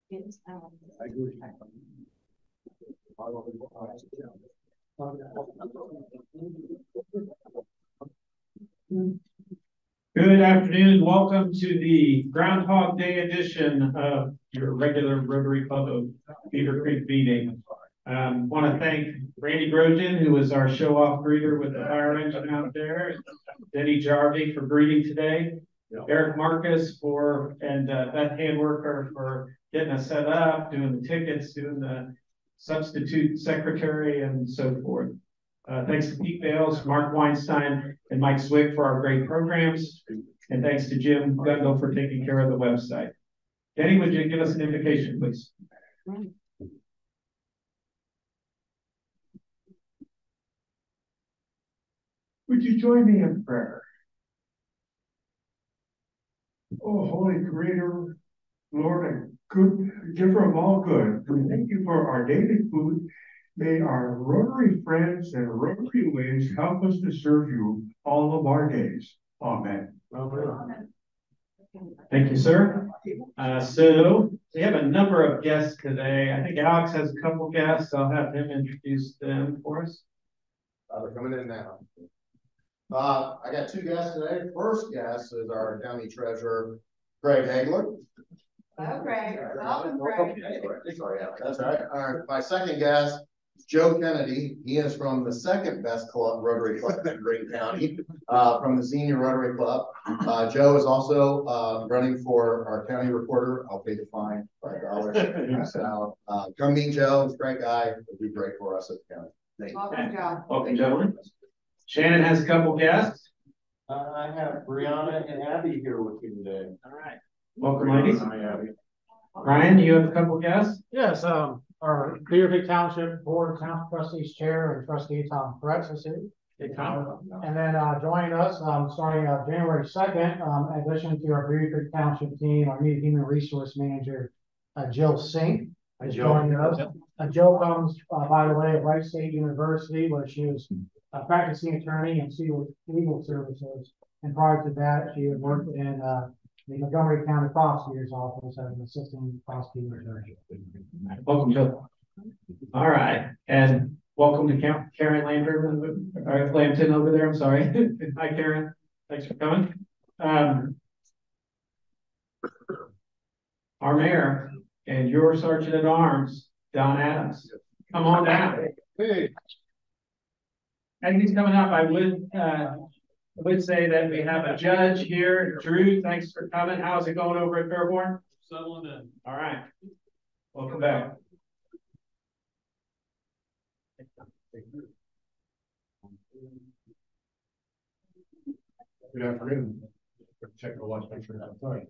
Good afternoon. Welcome to the Groundhog Day edition of your regular Rotary Club of Beavercreek meeting. Want to thank Randy Grosjean, who was our show-off greeter with the fire engine out there, Denny Jarvie for greeting today, Eric Marcus and Beth Handworker for getting us set up, doing the tickets, doing the substitute secretary, and so forth. Thanks to Pete Bales, Mark Weinstein, and Mike Zwick for our great programs. And thanks to Jim Gundel for taking care of the website. Denny, would you give us an invocation, please? Would you join me in prayer? Oh, Holy Creator, Lord, and good giver of all good, we thank you for our daily food. May our Rotary friends and Rotary ways help us to serve you all of our days. Amen. Amen. Thank you, sir. So we have a number of guests today. I think Alex has a couple guests. I'll have him introduce them for us. They're coming in now. I got two guests today. First guest is our county treasurer, Greg Hagler. Hello, Greg. Welcome, Greg. Sorry, that's all right. My second guest is Joe Kennedy. He is from the second best club, Rotary Club in Greene County, from the Senior Rotary Club. Joe is also running for our county recorder. I'll pay the fine, $5. So, come meet Joe. He's a great guy. It'll be great for us at the county. Thank you. Welcome, Joe. Welcome, gentlemen. Shannon has a couple guests. I have Brianna and Abby here with you today. All right. Welcome, ladies. Hi, Abby. Ryan, you have a couple guests? Yes, our Beavercreek Township Board of Town Trustees Chair and Trustee Tom Fretz is here. Hey, Tom. And then joining us starting January 2nd, in addition to our Beavercreek Township team, our new Human Resource Manager, Jill Sink, is joining us. Jill comes, by the way, of Wright State University, where she was a practicing attorney and civil legal services. And prior to that, she had worked in the Montgomery County Prosecutor's Office as an assistant prosecutor. Welcome, Jill. All right. And welcome to Karen Lambton over there. I'm sorry. Hi, Karen. Thanks for coming. Our mayor and your sergeant at arms, Don Adams. Come on down. Hey. And he's coming up. I would say that we have a judge here. Drew, thanks for coming. How's it going over at Fairborn? Settling in. All right. Welcome back. Good afternoon. Check the watch, make sure I'm fine.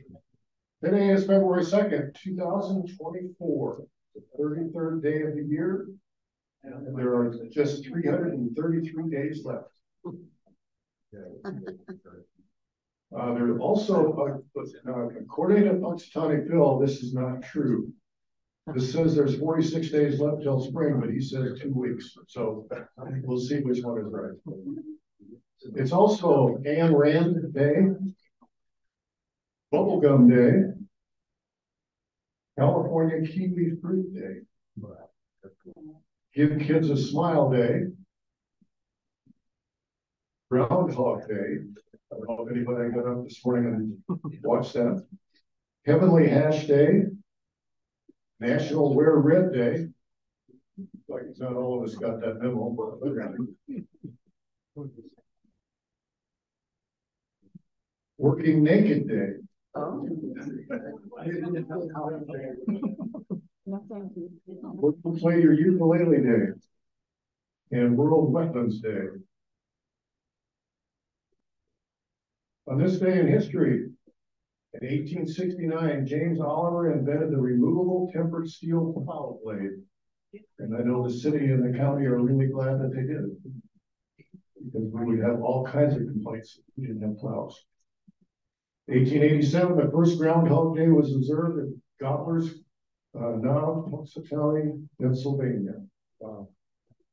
Today is February 2nd, 2024, the 33rd day of the year, and there are just 333 days left. There's also, according to Punxsutawney Phil, this is not true. This says there's 46 days left till spring, but he says 2 weeks. So we'll see which one is right. It's also Ayn Rand Day, Bubblegum Day, California Kiwi Fruit Day, Give Kids a Smile Day, Groundhog Day. I don't know if anybody got up this morning and watched that. Heavenly Hash Day, National Wear Red Day. Like not all of us got that memo, but Working Naked Day. Oh. Work to Play Your Ukulele Day. And World Wetlands Day. On this day in history, in 1869, James Oliver invented the removable tempered steel plow blade. And I know the city and the county are really glad that they did it, because we would have all kinds of complaints if we didn't have plows. 1887, the first Groundhog Day was observed at Gobblers, now Punxsutawney, Pennsylvania.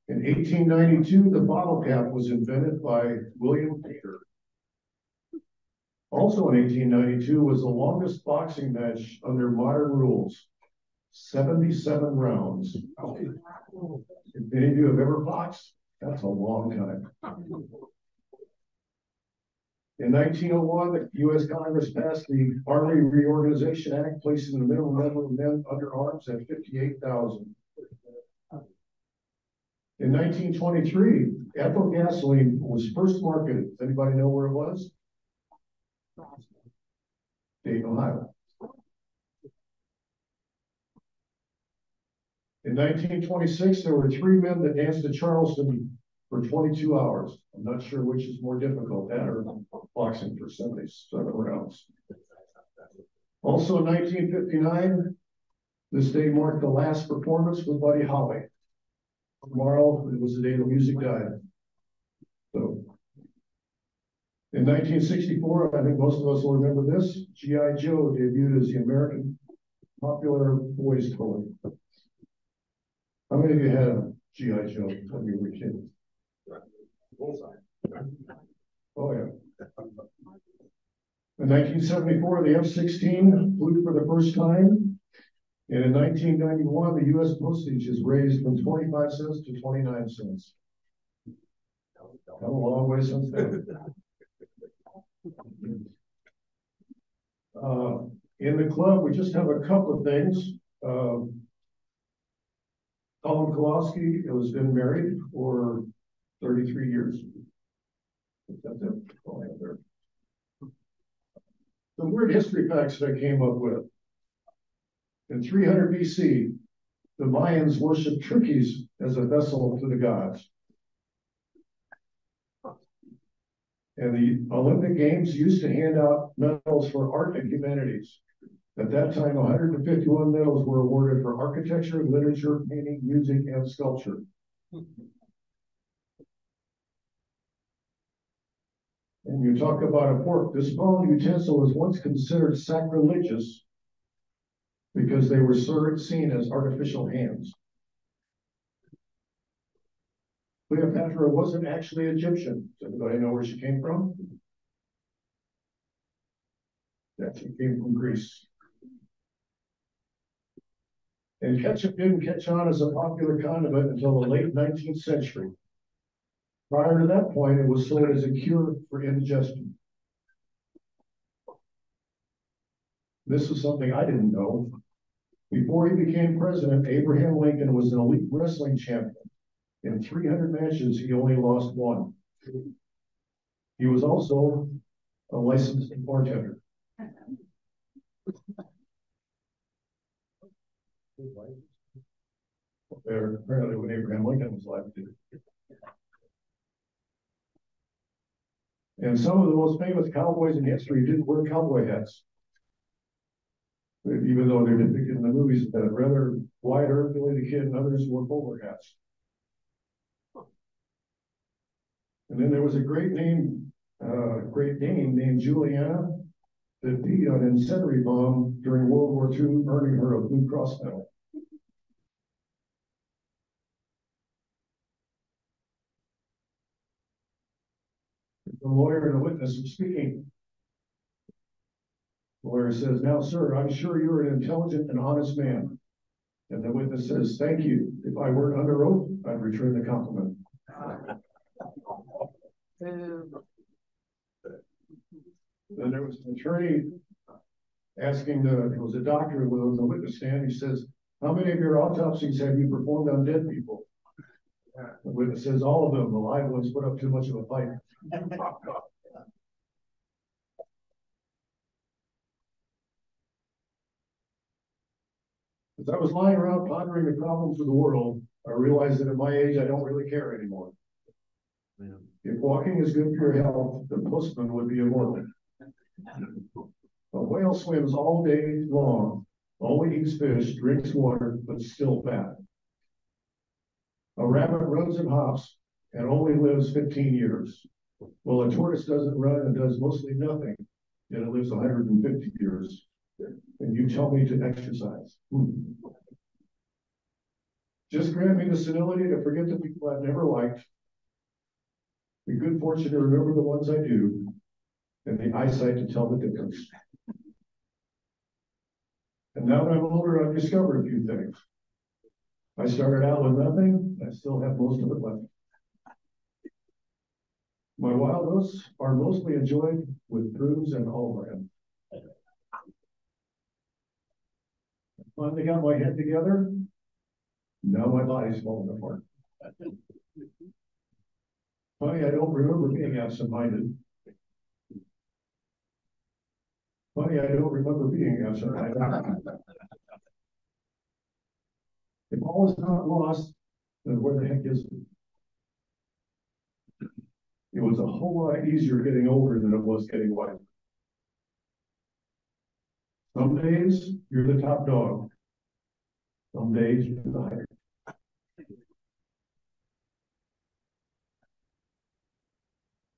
In 1892, the bottle cap was invented by William Baker. Also in 1892 was the longest boxing match under modern rules. 77 rounds. If any of you have ever boxed, that's a long time. In 1901, the U.S. Congress passed the Army Reorganization Act, placing the minimum number of men under arms at 58,000. In 1923, ethyl gasoline was first marketed. Does anybody know where it was? Dayton, Ohio. In 1926, there were 3 men that danced at Charleston for 22 hours. I'm not sure which is more difficult, that or boxing for 77 rounds. Also in 1959, this day marked the last performance with Buddy Holly. Tomorrow, it was the day the music died. So, in 1964, I think most of us will remember this, G.I. Joe debuted as the American popular boys toy. How many of you had a G.I. Joe when you were kids? Oh, yeah. In 1974, the F-16 flew for the first time. And in 1991, the U.S. postage is raised from 25 cents to 29 cents. Come a long way since then. In the club, we just have a couple of things. Colin Kowalski has been married for 33 years. That's it. All I have there. The weird history facts that I came up with. In 300 BC, the Mayans worshipped turkeys as a vessel to the gods. And the Olympic Games used to hand out medals for art and humanities. At that time, 151 medals were awarded for architecture, literature, painting, music, and sculpture. And you talk about a fork. This bone utensil was once considered sacrilegious because they were seen as artificial hands. Cleopatra wasn't actually Egyptian. Does anybody know where she came from? Yeah, she came from Greece. And ketchup didn't catch on as a popular condiment until the late 19th century. Prior to that point, it was sold as a cure for indigestion. This is something I didn't know. Before he became president, Abraham Lincoln was an elite wrestling champion. In 300 matches, he only lost 1. He was also a licensed bartender. There, apparently when Abraham Lincoln was alive, too. And some of the most famous cowboys in history didn't wear cowboy hats. Even though they're depicted in the movies, that rather wider, Billy the Kid, and others wore bowler hats. And then there was a great Dane named Juliana that beat on an incendiary bomb during World War II, earning her a Blue Cross medal. The lawyer and a witness are speaking. The lawyer says, "Now, sir, I'm sure you're an intelligent and honest man." And the witness says, "Thank you. If I weren't under oath, I'd return the compliment." Then there was an attorney asking it was a doctor who was on the witness stand. He says, "How many of your autopsies have you performed on dead people?" The witness says, "All of them. The live ones put up too much of a fight." As I was lying around pondering the problems of the world, I realized that at my age, I don't really care anymore. Yeah. If walking is good for your health, the postman would be immortal. A whale swims all day long, only eats fish, drinks water, but still fat. A rabbit runs and hops and only lives 15 years. Well, a tortoise doesn't run and does mostly nothing, yet it lives 150 years. And you tell me to exercise. Just grant me the senility to forget the people I've never liked, the good fortune to remember the ones I do, and the eyesight to tell the difference. And now that I'm older, I've discovered a few things. I started out with nothing, I still have most of it left. My wild oats are mostly enjoyed with prunes and all-ran. Finally got my head together. Now my body's falling apart. Funny, I don't remember being absent-minded. Funny, I don't remember being absent-minded. If all is not lost, then where the heck is it? It was a whole lot easier getting older than it was getting wiser. Some days you're the top dog. Some days you're the hired.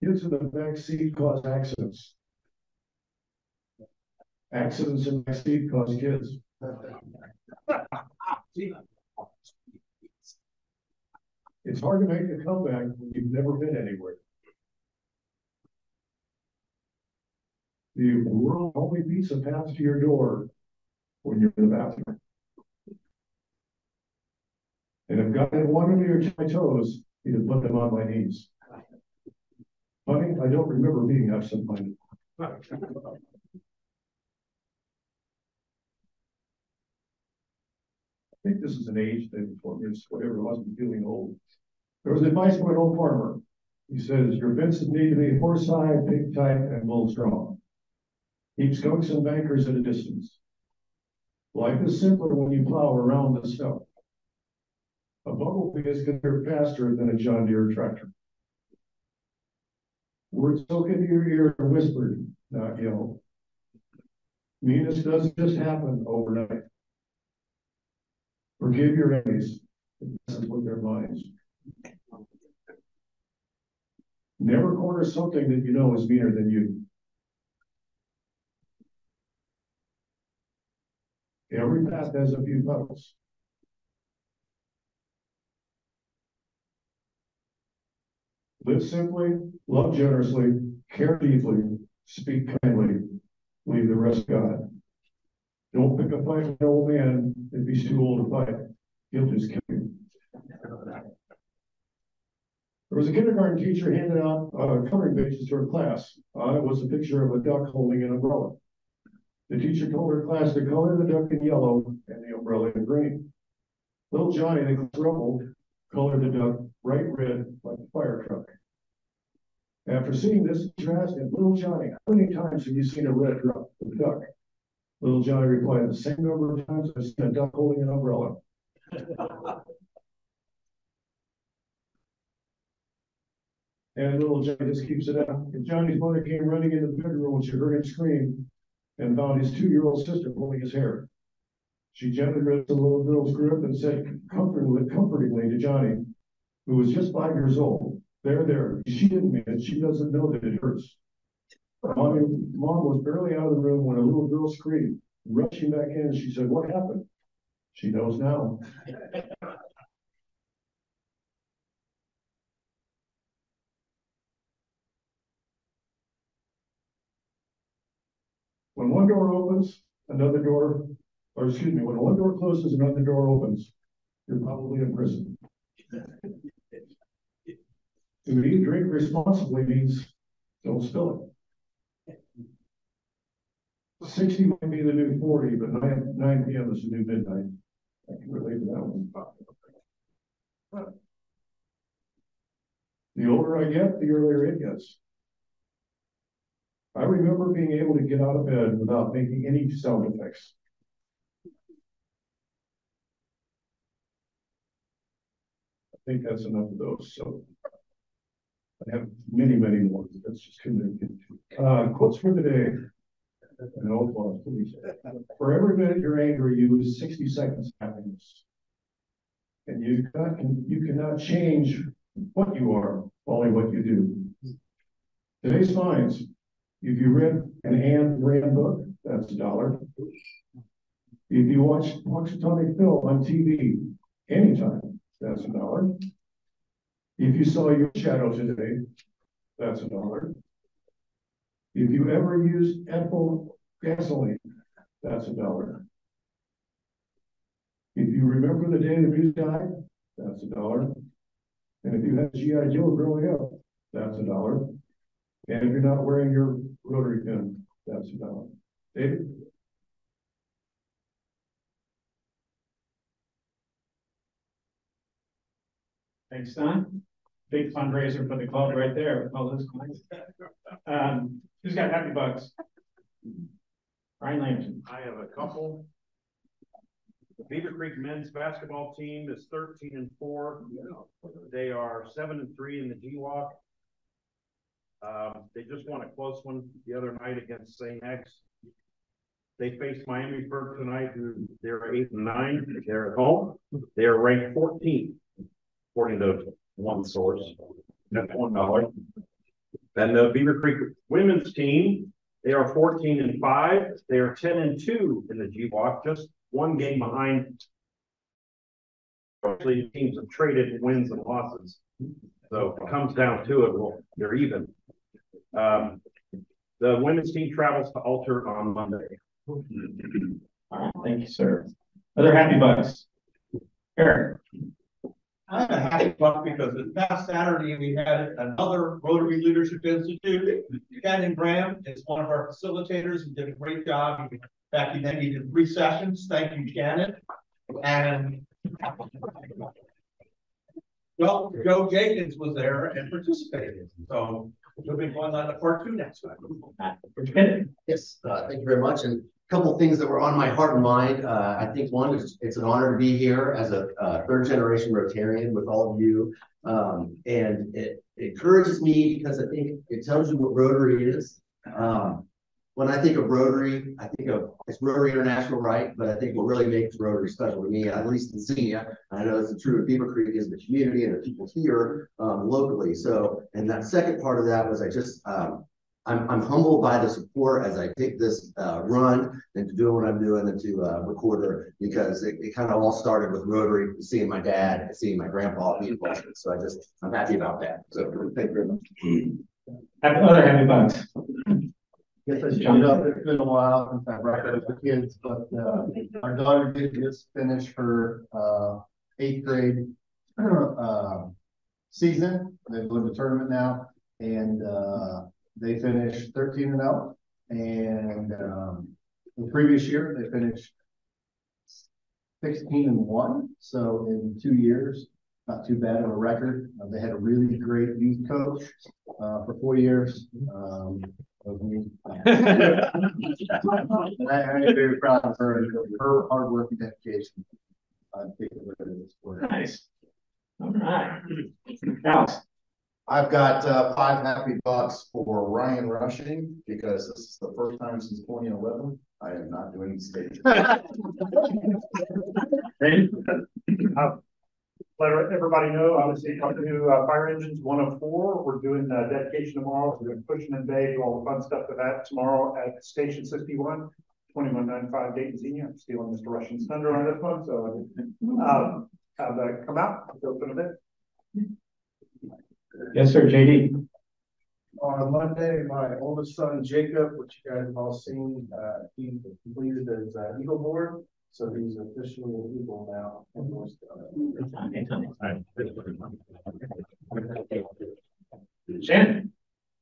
Kids in the back seat cause accidents. Accidents in the back seat cause kids. It's hard to make a comeback when you've never been anywhere. The world only beats a path to your door when you're in the bathroom. And if God had wanted me to reach my toes, he'd have put them on my knees. Funny, I don't remember being absent-minded. I think this is an age thing for me, it's whatever must be feeling old. There was advice from an old farmer. He says, your fences need to be horse-high, pig-tight, and bull-strong. Keep skunks and bankers at a distance. Life is simpler when you plow around the stuff. A bumblebee is considered faster than a John Deere tractor. Words soak into your ear and whispered, not yelled. Meanness doesn't just happen overnight. Forgive your enemies. It messes with their minds. Never corner something that you know is meaner than you. Every path has a few puddles. Live simply, love generously, care deeply, speak kindly, leave the rest God. Don't pick a fight with an old man if he's too old to fight. He'll just kill you. There was a kindergarten teacher handing out coloring pages to her class. It was a picture of a duck holding an umbrella. The teacher told her class to color the duck in yellow and the umbrella in green. Little Johnny, the class rebel, colored the duck bright red like a fire truck. After seeing this, the teacher asked him, little Johnny, how many times have you seen a red duck? Little Johnny replied, the same number of times I've seen a duck holding an umbrella. And little Johnny just keeps it up. And Johnny's mother came running into the bedroom when she heard him scream and found his 2-year-old sister pulling his hair. She gently raised the little girl's grip and said comfortingly to Johnny, who was just 5 years old, there, she didn't mean it. She doesn't know that it hurts. Mom was barely out of the room when a little girl screamed. Rushing back in, she said, what happened? She knows now. When one door opens, another door, or excuse me, when one door closes, another door opens, you're probably in prison. To me, drink responsibly means don't spill it. 60 might be the new 40, but 9 p.m. is the new midnight. I can relate to that one. The older I get, the earlier it gets. I remember being able to get out of bed without making any sound effects. I think that's enough of those. So I have many, many more. That's just too many. Quotes for the day. No applause, please. For every minute you're angry, you lose 60 seconds of happiness. And you cannot change what you are, only what you do. Today's fines. If you read an Anne Rand book, that's $1. If you watch Punxsutawney Phil on TV anytime, that's $1. If you saw your shadow today, that's $1. If you ever use ethyl gasoline, that's $1. If you remember the day the baby died, that's $1. And if you had G.I. Joe growing up, that's $1. And if you're not wearing your Rotary pin, that's $1. David? Thanks, Don. Big fundraiser for the club right there with all those coins. Who's got happy bucks? Ryan Lambson. I have a couple. The Beavercreek men's basketball team is 13-4. They are 7-3 in the GWAC. They just won a close one the other night against St. X. They faced Miami first tonight, who they're 8-9. They're at home. They are ranked 14th, according to one source. That's $1. And the Beavercreek women's team, they are 14-5. They are 10-2 in the GWAC, just one game behind. Actually, teams have traded wins and losses. So if it comes down to it, well, they're even. The women's team travels to Alter on Monday. All right, thank you, sir. Other happy bucks. Eric. I have a happy buck because this past Saturday we had another Rotary Leadership Institute. Shannon Graham is one of our facilitators and did a great job. In fact, he then did 3 sessions. Thank you, Shannon. And well, Joe Jenkins was there and participated. So we'll be going on to part 2 next time. Yes, thank you very much. And a couple of things that were on my heart and mind. I think one is it's an honor to be here as a third-generation Rotarian with all of you. And it encourages me because I think it tells you what Rotary is. When I think of Rotary, I think of it's Rotary International, right? But I think what really makes Rotary special to me, at least in Xenia, I know it's true of Beavercreek, is the community and the people here locally. So, and that second part of that was I just I'm humbled by the support as I take this run and to do what I'm doing and to recorder, because it kind of all started with Rotary, seeing my dad and seeing my grandpa be involved. So I'm happy about that. So thank you very much. Other happy bucks. Yes, I showed up. It's been a while since I've brought up the kids, but our daughter did just finish her 8th grade season. They've won the tournament now, and they finished 13-0. And the previous year they finished 16-1. So in 2 years, not too bad of a record. They had a really great youth coach for 4 years. And I'm very proud of her and her hard work and dedication. Nice. All right. Alex. I've got 5 happy bucks for Ryan Rushing because this is the first time since 2011 I am not doing the stage. Let everybody know, obviously, up to fire engines 104. We're doing dedication tomorrow. We're doing pushing and bay, do all the fun stuff for that tomorrow at Station 61, 2195 Dayton Xenia. I'm stealing Mr. Russian's thunder on this one, so have that come out. Open a bit. Yes, sir, JD. On Monday, my oldest son, Jacob, which you guys have all seen, he completed his Eagle board. So he's officially an Eagle now. Shannon.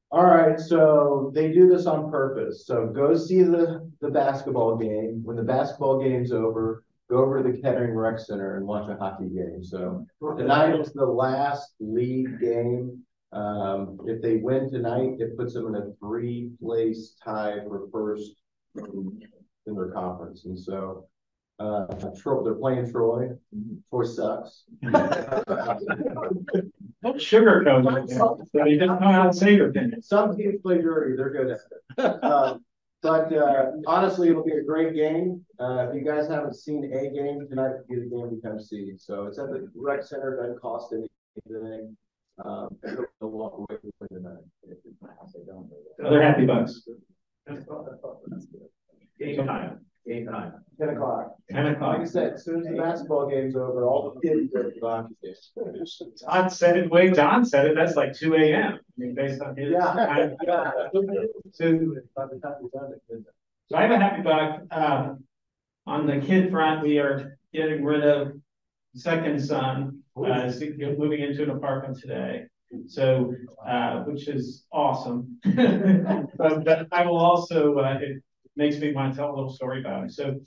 All right, so they do this on purpose. So go see the basketball game. When the basketball game's over, go over to the Kettering Rec Center and watch a hockey game. So tonight is the last league game. If they win tonight, it puts them in a 3-place tie for first in their conference. And so they're playing Troy. Troy sucks. Don't sugarcoat it. You didn't know how to say your opinion. Some teams play dirty, they're good at it. But honestly, it'll be a great game. If you guys haven't seen a game tonight, get a game to come see. So it's at the rec center, doesn't cost anything. They'll walk away with tonight. Other happy bucks. Game time. 10 o'clock. 10 o'clock. Like I said, as soon as the basketball game's over, all the kids are gone. John said it the way John said it. That's like 2 a.m. I mean, based on his time. So I have a happy buck. On the kid front, we are getting rid of second son, is moving into an apartment today. So, which is awesome. But I will also, it makes me want to tell a little story about him. So,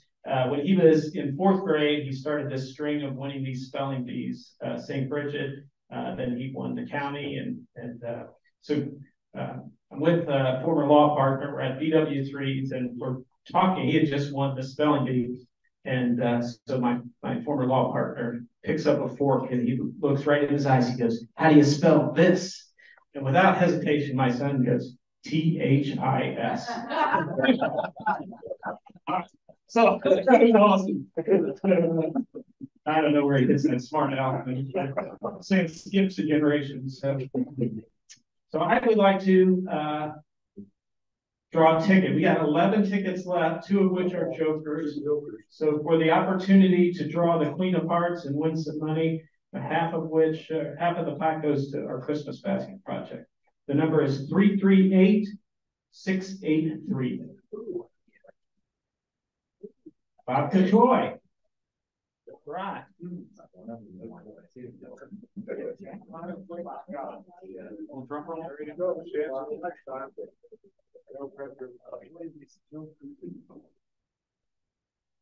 when he was in 4th grade, he started this string of winning these spelling bees, St. Bridget, then he won the county, so I'm with a former law partner. We're at BW3s, and we're talking. He had just won the spelling bee, and so my former law partner picks up a fork and he looks right in his eyes. He goes, "How do you spell this?" And without hesitation, my son goes, "THIS." So that was awesome. I don't know where he gets that smart aleck. Saying it skips the generations. So I would like to draw a ticket. We got 11 tickets left, 2 of which are jokers. So for the opportunity to draw the Queen of Hearts and win some money, half of the pot goes to our Christmas basket project. The number is 338683. Bob Joy. Right.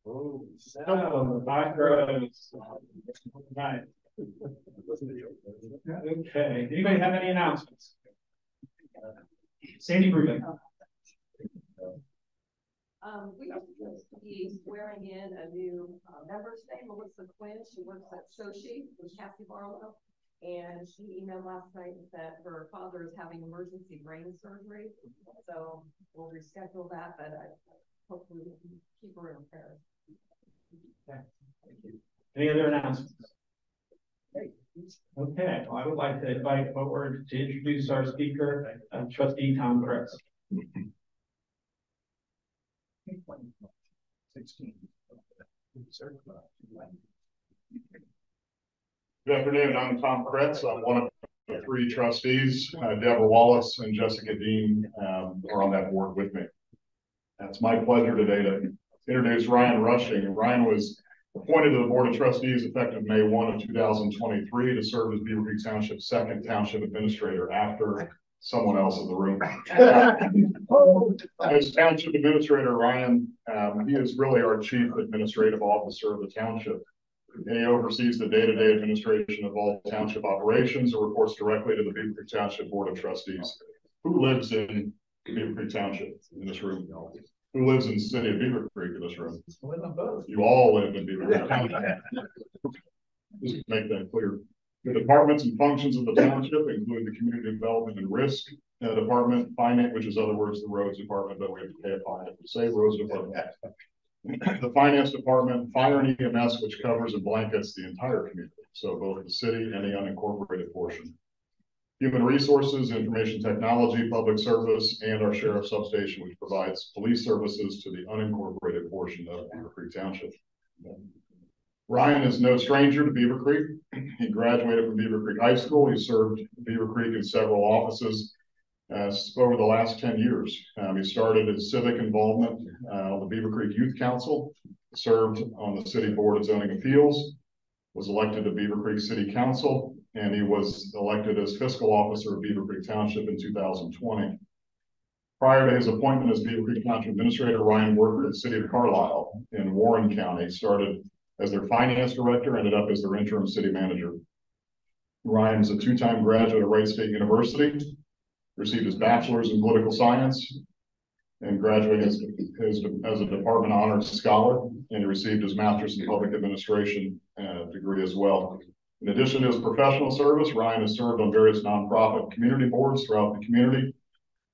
Oh, so 5 rows. Right. Okay. Anybody have any announcements? Sandy Brubeck. We are supposed to be swearing in a new member today, Melissa Quinn. She works at Sochi with Cassie Barlow. And she emailed last night that her father is having emergency brain surgery. So we'll reschedule that, but hopefully we can keep her in prayer. Okay. Thank you. Any other announcements? Okay, well, I would like to invite forward to introduce our speaker, Trustee Tom Kretz. Good afternoon, I'm Tom Kretz. I'm one of the 3 trustees. Deborah Wallace and Jessica Dean are on that board with me. It's my pleasure today to introduce Ryan Rushing. Ryan was appointed to the Board of Trustees effective May 1 of 2023 to serve as Beavercreek Township's 2nd Township Administrator after someone else in the room. As Township Administrator, Ryan, he is really our Chief Administrative Officer of the Township. And he oversees the day-to-day administration of all township operations and reports directly to the Beavercreek Township Board of Trustees. Who lives in Beavercreek Township in this room? Who lives in the city of Beavercreek in this room? You all live in Beavercreek Township. Just to make that clear. The departments and functions of the township include the Community Development and Risk Department, Finance, which is other words, the Roads Department, but we have to pay a fine if we say Roads Department. The Finance Department, Fire and EMS, which covers and blankets the entire community, so both the city and the unincorporated portion. Human Resources, Information Technology, Public Service, and our Sheriff Substation, which provides police services to the unincorporated portion of Beavercreek Township. Ryan is no stranger to Beavercreek. He graduated from Beavercreek High School. He served Beavercreek in several offices over the last 10 years. He started his civic involvement on the Beavercreek Youth Council, served on the City Board of Zoning Appeals, was elected to Beavercreek City Council, and he was elected as fiscal officer of Beavercreek Township in 2020. Prior to his appointment as Beavercreek Township Administrator, Ryan worked for the City of Carlisle in Warren County, started as their finance director, ended up as their interim city manager. Ryan is a 2-time graduate of Wright State University, received his bachelor's in political science, and graduated as a department honors scholar, and he received his master's in public administration degree as well. In addition to his professional service, Ryan has served on various nonprofit community boards throughout the community,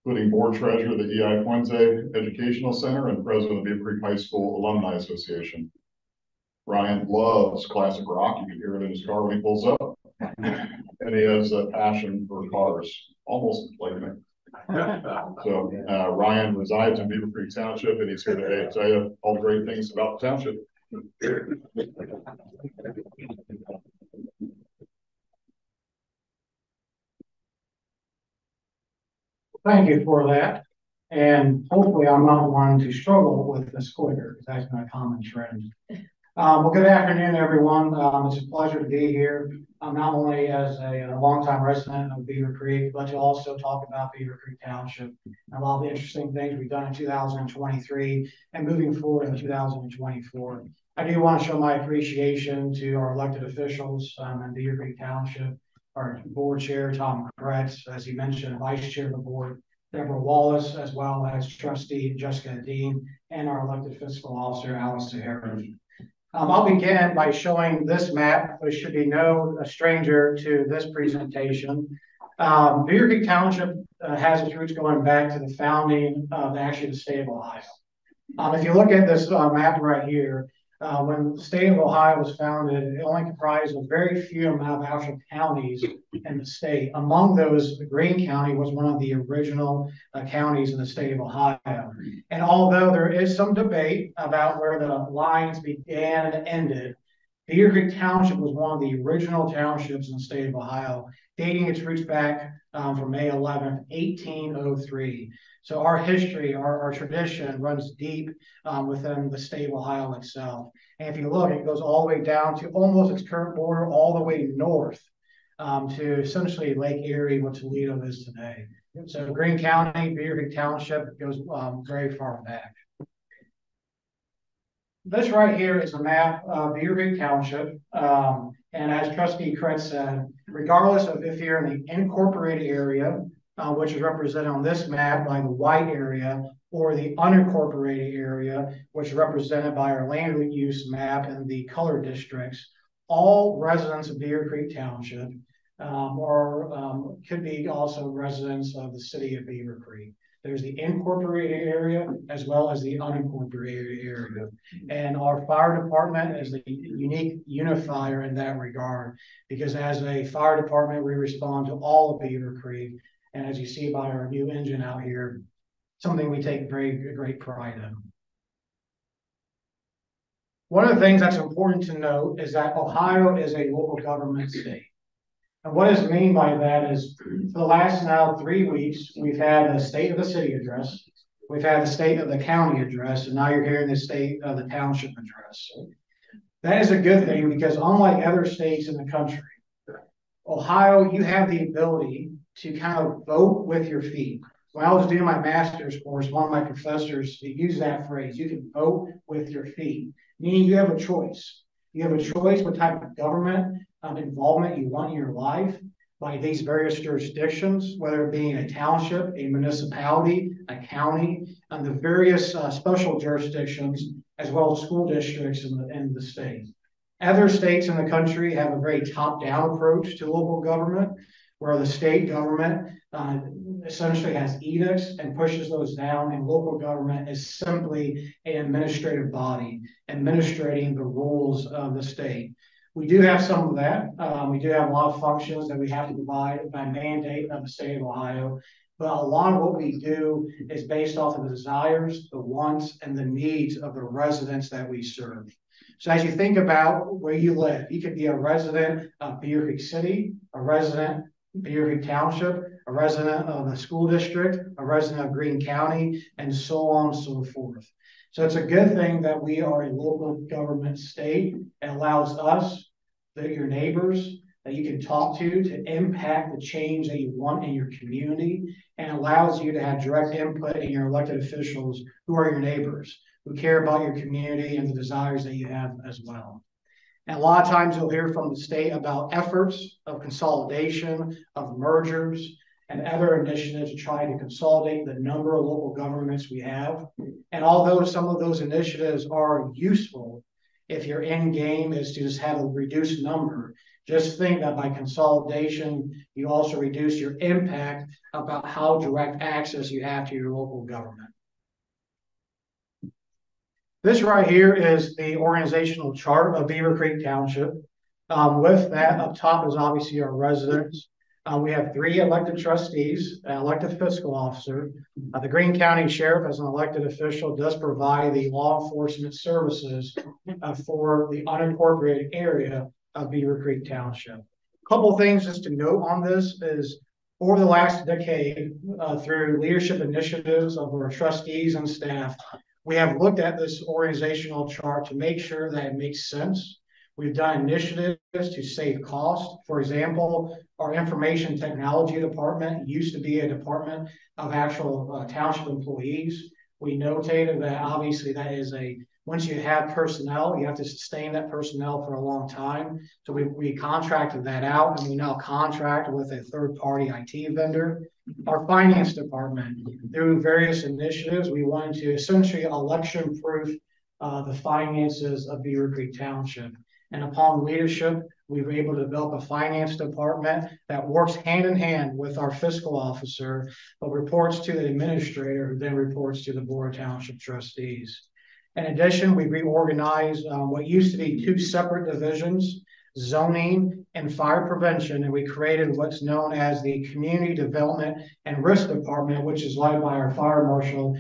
including board treasurer of the E.I. Puente Educational Center and president of the Beavercreek High School Alumni Association. Ryan loves classic rock. You can hear it in his car when he pulls up. And he has a passion for cars, almost like me. So Ryan resides in Beavercreek Township, and he's here today to tell you all the great things about the township. Thank you for that. And hopefully I'm not one to struggle with this clicker, because that's been a common trend. Well, good afternoon, everyone. It's a pleasure to be here, not only as a longtime resident of Beaver Creek, but to also talk about Beavercreek Township and a lot of the interesting things we've done in 2023 and moving forward in 2024. I do want to show my appreciation to our elected officials in Beavercreek Township, our board chair, Tom Kretz, as he mentioned, vice chair of the board, Deborah Wallace, as well as trustee Jessica Dean, and our elected fiscal officer, Alice Sahara. I'll begin by showing this map, which should be no stranger to this presentation. Beavercreek Township has its roots going back to the founding of actually the state of Ohio. If you look at this map right here, when the state of Ohio was founded, it only comprised of very few amount of actual counties in the state. Among those, Greene County was one of the original counties in the state of Ohio. And although there is some debate about where the lines began and ended, Beavercreek Township was one of the original townships in the state of Ohio, dating its roots back from May 11th, 1803. So our history, our tradition runs deep within the state of Ohio itself. And if you look, it goes all the way down to almost its current border, all the way north to essentially Lake Erie, what Toledo is today. So Greene County, Beavercreek Township goes very far back. This right here is a map of Beavercreek Township. And as Trustee Kretz said, regardless of if you're in the incorporated area, which is represented on this map by the white area, or the unincorporated area, which is represented by our land use map and the color districts, all residents of Beavercreek Township could be also residents of the city of Beavercreek. There's the incorporated area as well as the unincorporated area. And our fire department is the unique unifier in that regard, because as a fire department, we respond to all of Beavercreek. And as you see by our new engine out here, something we take great pride in. One of the things that's important to note is that Ohio is a local government state. And what is mean by that is for the last now 3 weeks, we've had the state of the city address, we've had the state of the county address, and now you're hearing the state of the township address. That is a good thing because unlike other states in the country, Ohio, you have the ability to kind of vote with your feet. When I was doing my master's course, one of my professors used that phrase, you can vote with your feet, meaning you have a choice. You have a choice what type of government involvement you want in your life by these various jurisdictions, whether it being a township, a municipality, a county, and the various special jurisdictions, as well as school districts in the state. Other states in the country have a very top-down approach to local government, where the state government essentially has edicts and pushes those down, and local government is simply an administrative body administrating the rules of the state. We do have some of that. We do have a lot of functions that we have to provide by mandate of the state of Ohio. But a lot of what we do is based off of the desires, the wants, and the needs of the residents that we serve. So as you think about where you live, you could be a resident of Beavercreek City, a resident of Beavercreek Township, a resident of the school district, a resident of Greene County, and so on and so forth. So it's a good thing that we are a local government state. It allows us, your neighbors, that you can talk to impact the change that you want in your community, and allows you to have direct input in your elected officials who are your neighbors, who care about your community and the desires that you have as well. And a lot of times you'll hear from the state about efforts of consolidation, of mergers, and other initiatives to try to consolidate the number of local governments we have. And although some of those initiatives are useful, if your end game is to just have a reduced number, just think that by consolidation, you also reduce your impact about how direct access you have to your local government. This right here is the organizational chart of Beavercreek Township. With that, up top is obviously our residents. We have 3 elected trustees, an elected fiscal officer. The Greene County Sheriff, as an elected official, does provide the law enforcement services for the unincorporated area of Beavercreek Township. A couple of things just to note on this is over the last decade, through leadership initiatives of our trustees and staff, We have looked at this organizational chart to make sure that it makes sense. We've done initiatives to save cost. For example, our information technology department used to be a department of actual township employees. We notated that obviously that is once you have personnel, you have to sustain that personnel for a long time. So we contracted that out, and we now contract with a third-party IT vendor. Our finance department, through various initiatives, we wanted to essentially election-proof the finances of Beavercreek Township. And upon leadership, we were able to develop a finance department that works hand in hand with our fiscal officer, but reports to the administrator, who then reports to the Board of Township Trustees. In addition, we reorganized what used to be two separate divisions, zoning and fire prevention, and we created what's known as the Community Development and Risk Department, which is led by our fire marshal,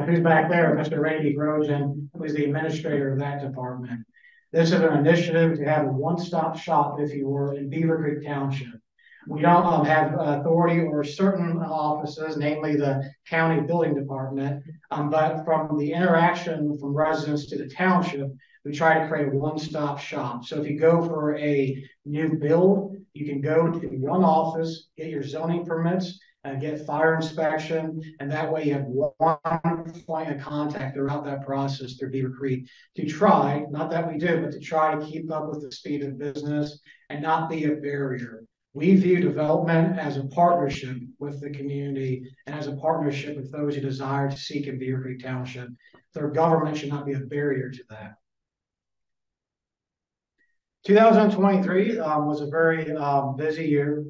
who's back there, Mr. Randy Grogan, who is the administrator of that department. This is an initiative to have a one-stop shop, if you will, in Beavercreek Township. We don't have authority over certain offices, namely the county building department, but from the interaction from residents to the township, we try to create a one-stop shop. So if you go for a new build, you can go to one office, get your zoning permits, get fire inspection, and that way you have one point of contact throughout that process through Beavercreek to try, not that we do, but to try to keep up with the speed of business and not be a barrier. We view development as a partnership with the community and as a partnership with those who desire to seek in Beavercreek Township. Their government should not be a barrier to that. 2023 was a very busy year.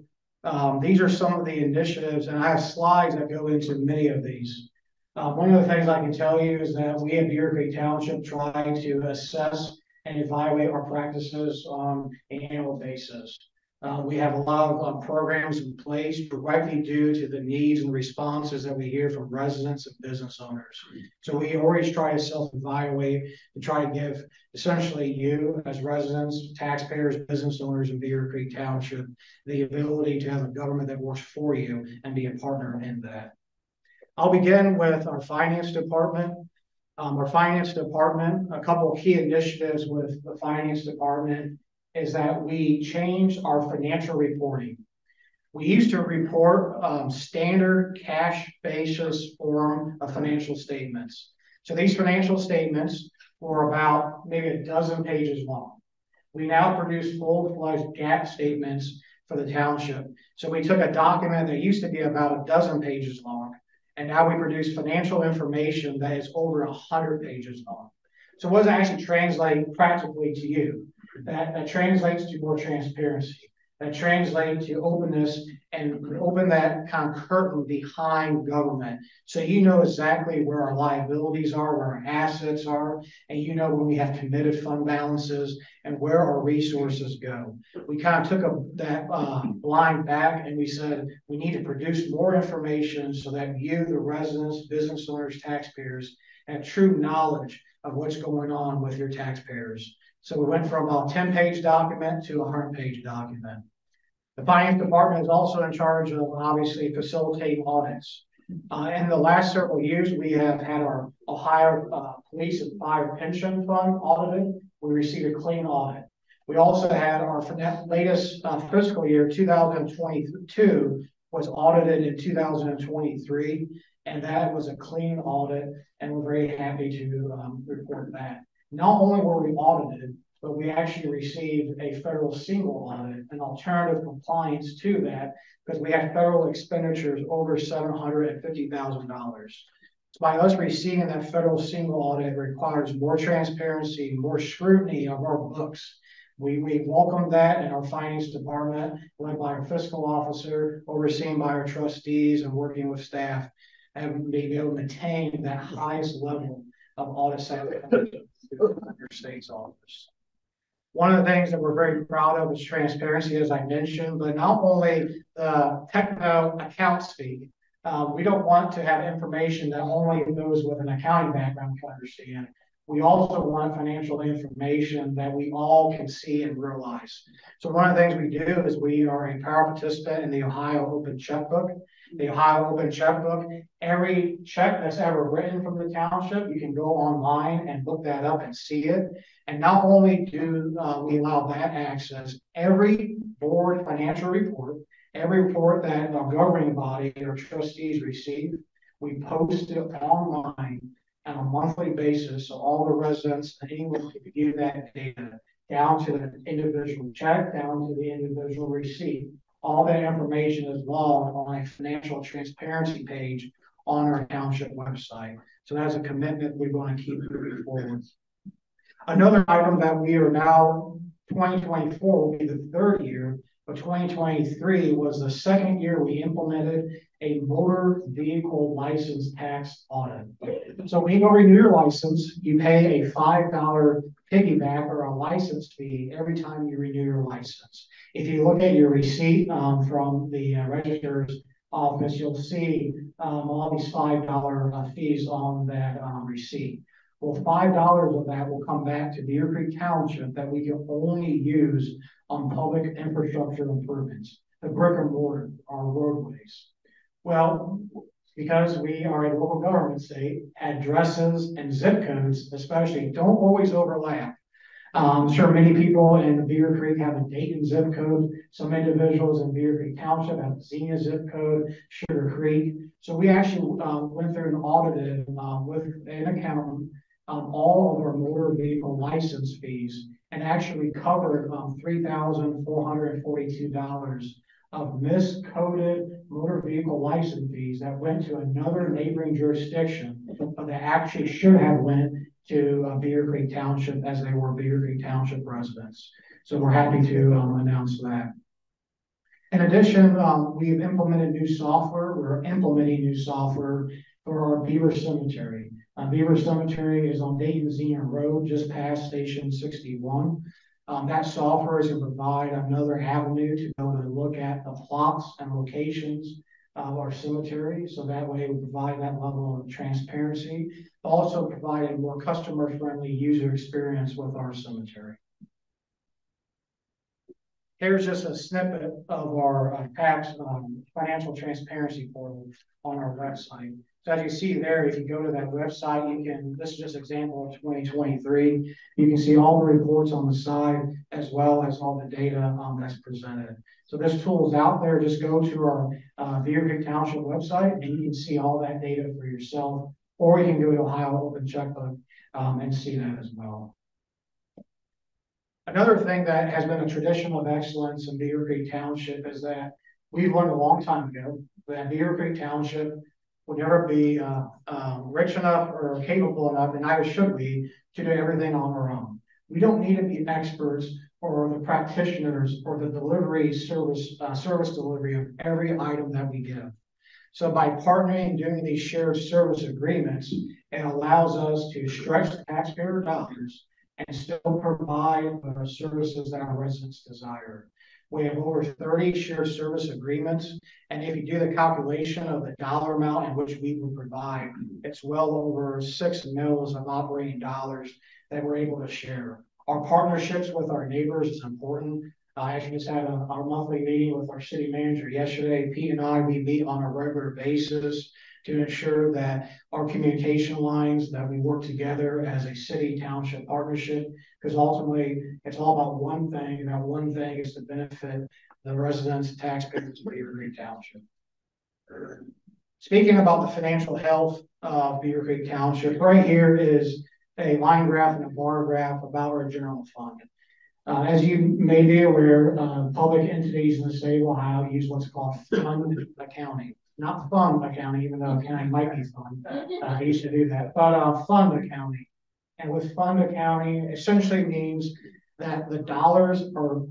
These are some of the initiatives, and I have slides that go into many of these. One of the things I can tell you is that we at Beavercreek Township try to assess and evaluate our practices on an annual basis. We have a lot of programs in place directly due to the needs and responses that we hear from residents and business owners. So we always try to self-evaluate to try to give essentially you as residents, taxpayers, business owners in Beavercreek Township the ability to have a government that works for you and be a partner in that. I'll begin with our finance department. Our finance department, a couple of key initiatives with the finance department is that we changed our financial reporting. We used to report standard cash basis form of financial statements. So these financial statements were about maybe a dozen pages long. We now produce full-fledged GAAP statements for the township. So we took a document that used to be about a dozen pages long, and now we produce financial information that is over 100 pages long. So what does that actually translate practically to you? That translates to more transparency. That translates to openness and open that kind of curtain behind government. So you know exactly where our liabilities are, where our assets are, and you know when we have committed fund balances and where our resources go. We kind of took that line back and we said, we need to produce more information so that you, the residents, business owners, taxpayers, have true knowledge of what's going on with your taxpayers. So we went from a 10-page document to a 100-page document. The finance department is also in charge of obviously facilitating audits. In the last several years, we have had our Ohio Police and Fire Pension Fund audited. We received a clean audit. We also had our latest fiscal year, 2022, was audited in 2023, and that was a clean audit, and we're very happy to report that. Not only were we audited, but we actually received a federal single audit, an alternative compliance to that, because we had federal expenditures over $750,000. So by us receiving that federal single audit requires more transparency, more scrutiny of our books. We welcome that in our finance department, led by our fiscal officer, overseen by our trustees and working with staff, and being able to maintain that highest level of audit satisfaction your state's office. One of the things that we're very proud of is transparency, as I mentioned, but not only the techno account speak. We don't want to have information that only those with an accounting background can understand. We also want financial information that we all can see and realize. So one of the things we do is we are a power participant in the Ohio Open Checkbook. the Ohio Open Checkbook. Every check that's ever written from the township, you can go online and look that up and see it. And not only do we allow that access, every board financial report, every report that a governing body or trustees receive, we post it online on a monthly basis, so all the residents and anyone can view that data down to the individual check, down to the individual receipt. All that information is logged on a financial transparency page on our township website. So that's a commitment we're going to keep moving forward. Another item that we are now, 2024 will be the third year, but 2023 was the second year we implemented a motor vehicle license tax audit. So when you go renew your license, you pay a $5 piggyback or a license fee every time you renew your license. If you look at your receipt from the registrar's office, you'll see all these $5 fees on that receipt. Well, $5 of that will come back to Beavercreek Township that we can only use on public infrastructure improvements, the brick and mortar, our roadways. Well, because we are a local government state, addresses and zip codes especially don't always overlap. I'm sure many people in Beavercreek have a Dayton zip code. Some individuals in Beavercreek Township have a Xenia zip code, Sugar Creek. So we actually went through and audited with an accountant all of our motor vehicle license fees and actually covered $3,442 of miscoded motor vehicle license fees that went to another neighboring jurisdiction, but that actually should have went to Beavercreek Township as they were Beavercreek Township residents. So we're happy to announce that. In addition, we've implemented new software. We're implementing new software for our Beaver Cemetery. Beaver Cemetery is on Dayton Xenia Road, just past Station 61. That software is going to provide another avenue to be able to look at the plots and locations of our cemetery. So that way we provide that level of transparency, also provide a more customer-friendly user experience with our cemetery. Here's just a snippet of our tax financial transparency portal on our website. So as you see there, if you go to that website, you can, this is just an example of 2023. You can see all the reports on the side, as well as all the data that's presented. So this tool is out there. Just go to our Beavercreek Township website and you can see all that data for yourself, or you can go to Ohio Open Checkbook and see that as well. Another thing that has been a tradition of excellence in Beavercreek Township is that we've learned a long time ago that Beavercreek Township would never be rich enough or capable enough, and neither should we, to do everything on our own. We don't need to be experts or the practitioners or the delivery service delivery of every item that we give. So by partnering and doing these shared service agreements, it allows us to stretch the taxpayer dollars and still provide the services that our residents desire. We have over 30 shared service agreements, and if you do the calculation of the dollar amount in which we will provide, it's well over $6 million of operating dollars that we're able to share. Our partnerships with our neighbors is important. I actually just had our monthly meeting with our city manager yesterday. Pete and I, we meet on a regular basis to ensure that our communication lines, that we work together as a city township partnership, because ultimately it's all about one thing, and that one thing is to benefit the residents and taxpayers of Beavercreek Township. Speaking about the financial health of Beavercreek Township, right here is a line graph and a bar graph about our general fund. As you may be aware, public entities in the state of Ohio use what's called fund accounting. Not fund accounting, even though accounting might be fun. I used to do that, but fund accounting. And with fund accounting, essentially means that the dollars are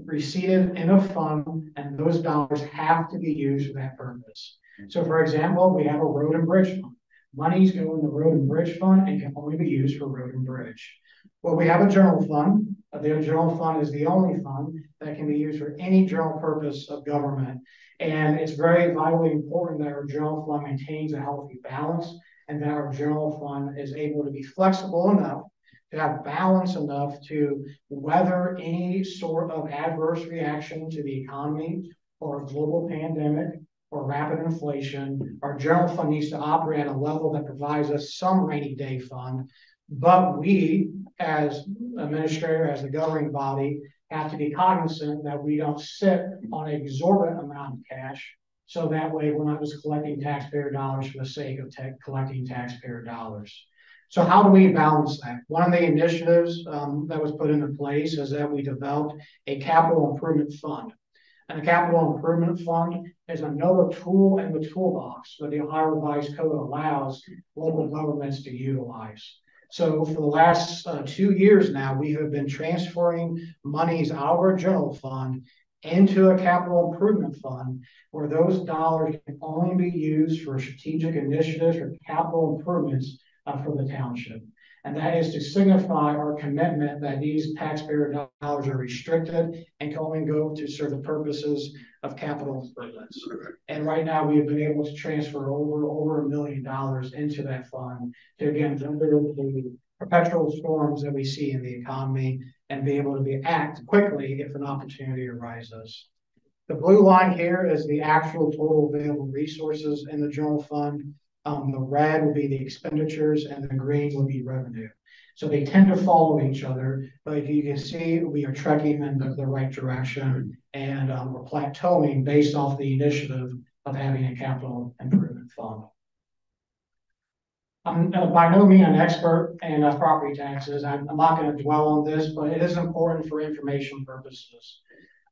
received in a fund, and those dollars have to be used for that purpose. So, for example, we have a road and bridge fund. Monies go in the road and bridge fund and can only be used for road and bridge. Well, we have a general fund. The general fund is the only fund that can be used for any general purpose of government. And it's very vitally important that our general fund maintains a healthy balance and that our general fund is able to be flexible enough to have balance enough to weather any sort of adverse reaction to the economy or a global pandemic or rapid inflation, our general fund needs to operate at a level that provides us some rainy day fund. But we, as administrator, as the governing body, have to be cognizant that we don't sit on an exorbitant amount of cash. So that way we're not just collecting taxpayer dollars for the sake of collecting taxpayer dollars. So how do we balance that? One of the initiatives that was put into place is that we developed a capital improvement fund. And the capital improvement fund is another tool in the toolbox that the Ohio Revised Code allows local governments to utilize. So for the last 2 years now, we have been transferring monies out of our general fund into a capital improvement fund, where those dollars can only be used for strategic initiatives or capital improvements for the township. And that is to signify our commitment that these taxpayer dollars are restricted and can only go to serve the purposes of capital improvements. And right now we have been able to transfer over $1 million into that fund to again weather the perpetual storms that we see in the economy and be able to act quickly if an opportunity arises. The blue line here is the actual total available resources in the general fund. The red will be the expenditures and the green will be revenue. So they tend to follow each other, but you can see we are trekking in the right direction, and we're plateauing based off the initiative of having a capital improvement fund. I'm by no means an expert in property taxes. I'm not going to dwell on this, but it is important for information purposes.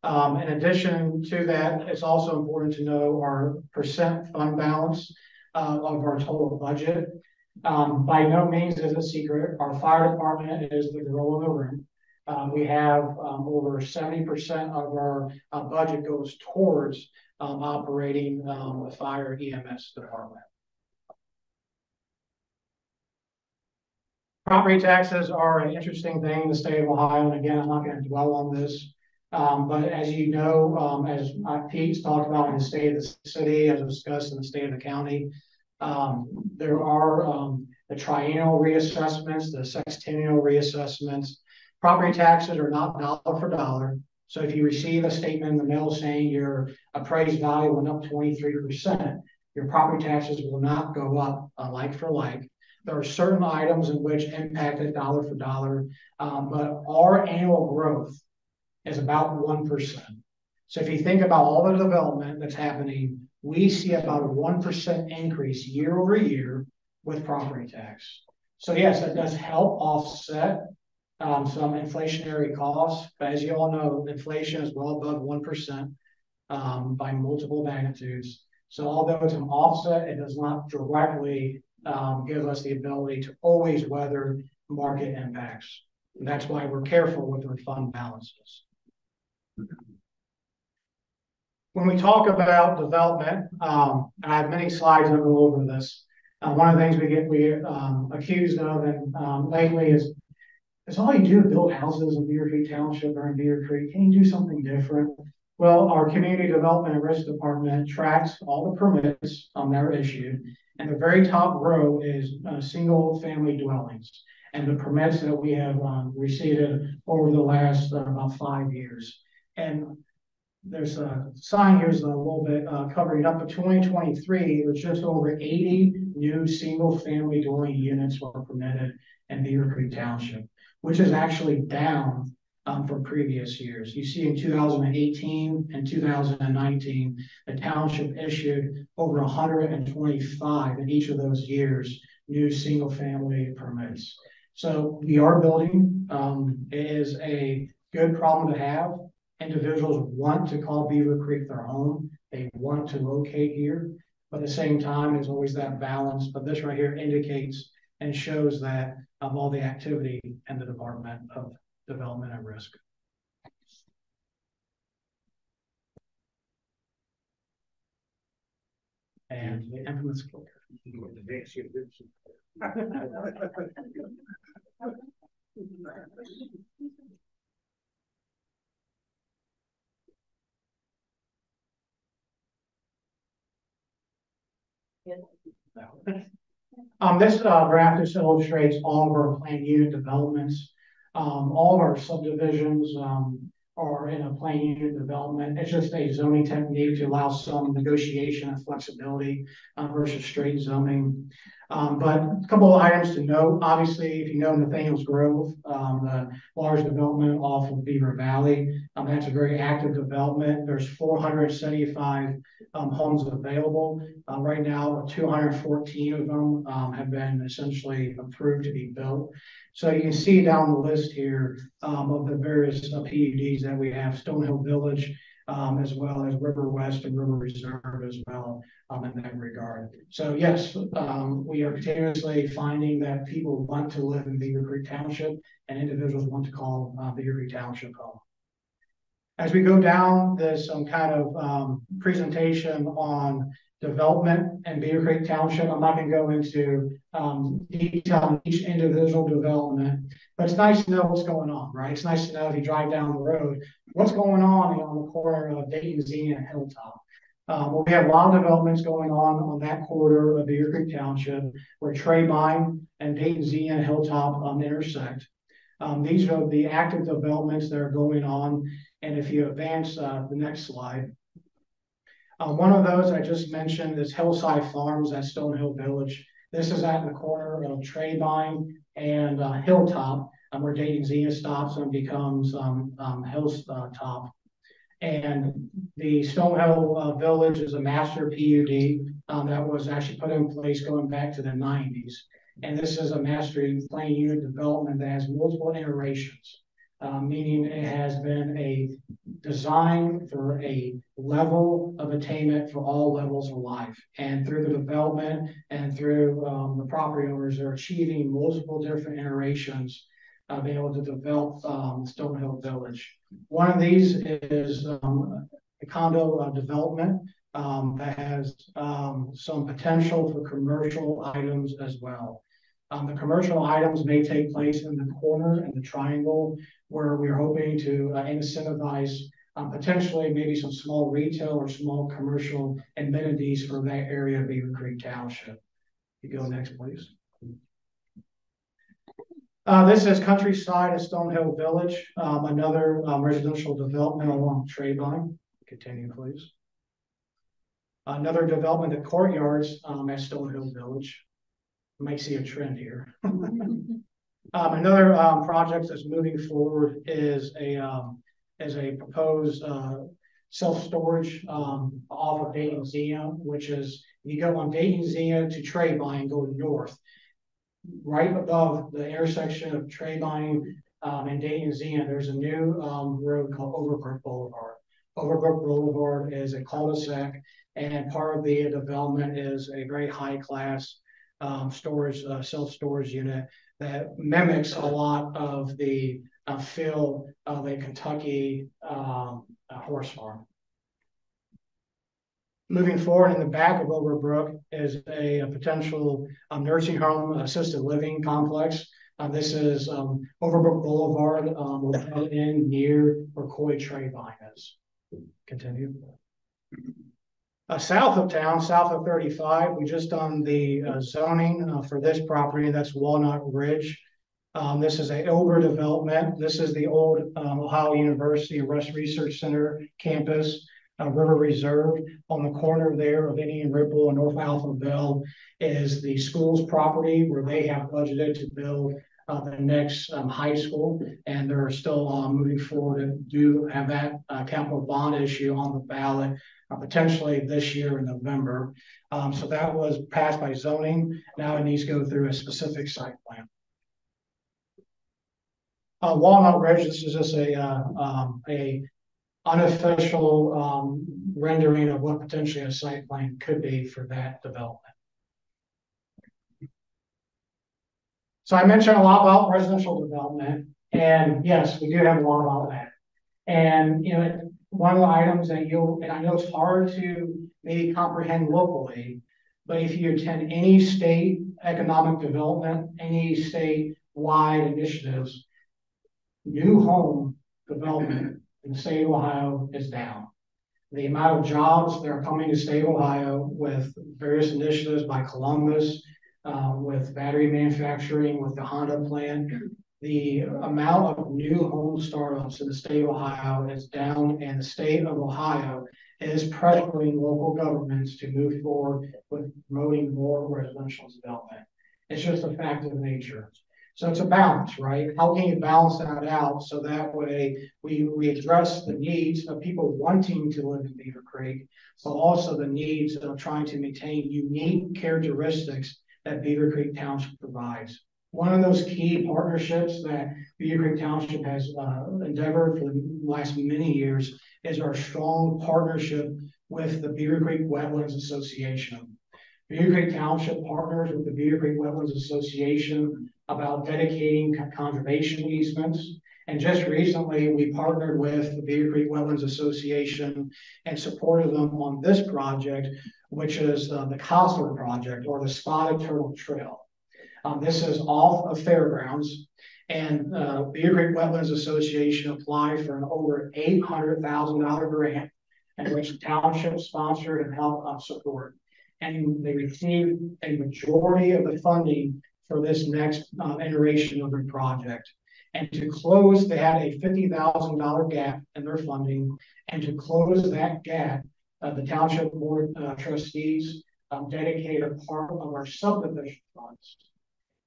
In addition to that, it's also important to know our percent fund balance of our total budget. By no means is it a secret. Our fire department is the gorilla in the room. We have over 70% of our budget goes towards operating the fire EMS department. Property taxes are an interesting thing in the state of Ohio, and again, I'm not going to dwell on this. But as you know, as Pete's talked about in the state of the city, as discussed in the state of the county, there are the triennial reassessments, the sextennial reassessments. Property taxes are not dollar for dollar. So if you receive a statement in the mail saying your appraised value went up 23%, your property taxes will not go up like for like. There are certain items in which impact it dollar for dollar, but our annual growth is about 1%. So if you think about all the development that's happening, we see about a 1% increase year over year with property tax. So yes, that does help offset some inflationary costs, but as you all know, inflation is well above 1% by multiple magnitudes. So although it's an offset, it does not directly give us the ability to always weather market impacts. And that's why we're careful with our fund balances. When we talk about development, I have many slides that go over this. One of the things we get accused of and lately is all you do is build houses in Beavercreek Township or in Beavercreek. Can you do something different? Well, our community development and risk department tracks all the permits that are issued, and the very top row is single family dwellings and the permits that we have received over the last about 5 years. And there's a sign here's a little bit covering up. In 2023, it was just over 80 new single family dwelling units were permitted in Beavercreek Township, which is actually down from previous years. You see in 2018 and 2019, the township issued over 125 in each of those years, new single family permits. So we are building. It is a good problem to have. Individuals want to call Beavercreek their home. They want to locate here, but at the same time, there's always that balance. But this right here indicates and shows that of all the activity in the Department of Development and Risk. And the infamous clicker. This graph just illustrates all of our planned unit developments, all of our subdivisions, are in a plain unit development. It's just a zoning technique to allow some negotiation and flexibility versus straight zoning. But a couple of items to note, obviously, if you know Nathaniel's Grove, the large development off of Beaver Valley, that's a very active development. There's 475 homes available. Right now, 214 of them have been essentially approved to be built. So you can see down the list here of the various PUDs that we have, Stonehill Village, as well as River West and River Reserve as well in that regard. So yes, we are continuously finding that people want to live in Beavercreek Township and individuals want to call Beavercreek Township home. As we go down this kind of presentation on development and Beavercreek Township, I'm not going to go into detail on each individual development, but it's nice to know what's going on, right? It's nice to know if you drive down the road, what's going on the corner of Dayton, Xenia, and Hilltop. Well, we have a lot of developments going on that corridor of Beavercreek Township where Treybine and Dayton, Xenia, and Hilltop intersect. These are the active developments that are going on. And if you advance the next slide, one of those I just mentioned is Hillside Farms at Stonehill Village. This is at the corner of Treybine and Hilltop, where Dayton Xenia stops and becomes Hilltop. And the Stonehill Village is a master PUD that was actually put in place going back to the 90s. And this is a master plain unit development that has multiple iterations. Meaning it has been a design for a level of attainment for all levels of life. And through the development and through the property owners, they're achieving multiple different iterations of being able to develop Stonehill Village. One of these is a condo development that has some potential for commercial items as well. The commercial items may take place in the corner and the triangle where we're hoping to incentivize potentially maybe some small retail or small commercial amenities for that area of Beavercreek Township. You go next, please. This is Countryside at Stonehill Village, another residential development along Treybine. Continue, please. Another development at Courtyards at Stonehill Village. You might see a trend here. Another project that's moving forward is a proposed self-storage off of Dayton Xenia, which is you go on Dayton Xenia to Treybine, go north. Right above the intersection of Treybine and Dayton Xenia, there's a new road called Overbrook Boulevard. Overbrook Boulevard is a cul-de-sac, and part of the development is a very high-class storage, self-storage unit that mimics a lot of the feel of a Kentucky horse farm. Moving forward, in the back of Overbrook is a potential nursing home assisted living complex. This is Overbrook Boulevard, will head in near where Coy Treybine is. Continue. South of town, south of 35, we just done the zoning for this property. That's Walnut Ridge. This is an older development. This is the old Ohio University West Research Center campus, River Reserve. On the corner there of Indian Ripple and North Alphaville is the school's property where they have budgeted to build the next high school, and they're still moving forward to do have that capital bond issue on the ballot potentially this year in November. So that was passed by zoning. Now it needs to go through a specific site plan. Walnut Ridge, this is just a unofficial rendering of what potentially a site plan could be for that development. So I mentioned a lot about residential development, and yes, we do have a lot about that. And one of the items that and I know it's hard to maybe comprehend locally, but if you attend any state economic development, any state-wide initiatives, new home development in the state of Ohio is down. The amount of jobs that are coming to the state of Ohio with various initiatives by Columbus, with battery manufacturing, with the Honda plant, the amount of new home startups in the state of Ohio is down, and the state of Ohio is pressuring local governments to move forward with promoting more residential development. It's just a fact of nature. So it's a balance, right? How can you balance that out so that way we address the needs of people wanting to live in Beavercreek, but also the needs of trying to maintain unique characteristics that Beavercreek Township provides. One of those key partnerships that Beavercreek Township has endeavored for the last many years is our strong partnership with the Beavercreek Wetlands Association. Beavercreek Township partners with the Beavercreek Wetlands Association about dedicating conservation easements. And just recently, we partnered with the Beavercreek Wetlands Association and supported them on this project, which is the Cosler Project, or the Spotted Turtle Trail. This is off of Fairgrounds, and Beavercreek Wetlands Association applied for an over $800,000 grant, in which the township sponsored and helped support. And they received a majority of the funding for this next iteration of the project. And to close, they had a $50,000 gap in their funding. And to close that gap, the township board trustees dedicated a part of our subdivision funds.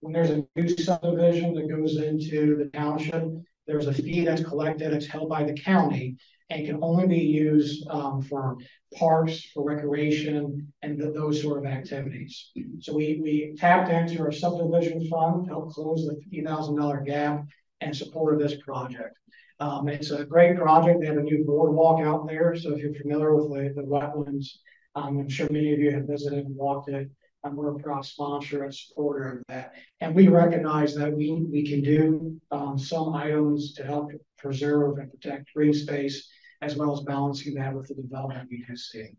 When there's a new subdivision that goes into the township, there's a fee that's collected, it's held by the county, and can only be used for parks, for recreation, and those sort of activities. So we tapped into our subdivision fund to help close the $50,000 gap and supported this project. It's a great project. They have a new boardwalk out there. So if you're familiar with the wetlands, I'm sure many of you have visited and walked it. We're a proud sponsor and supporter of that. And we recognize that we can do some items to help preserve and protect green space, as well as balancing that with the development we do see.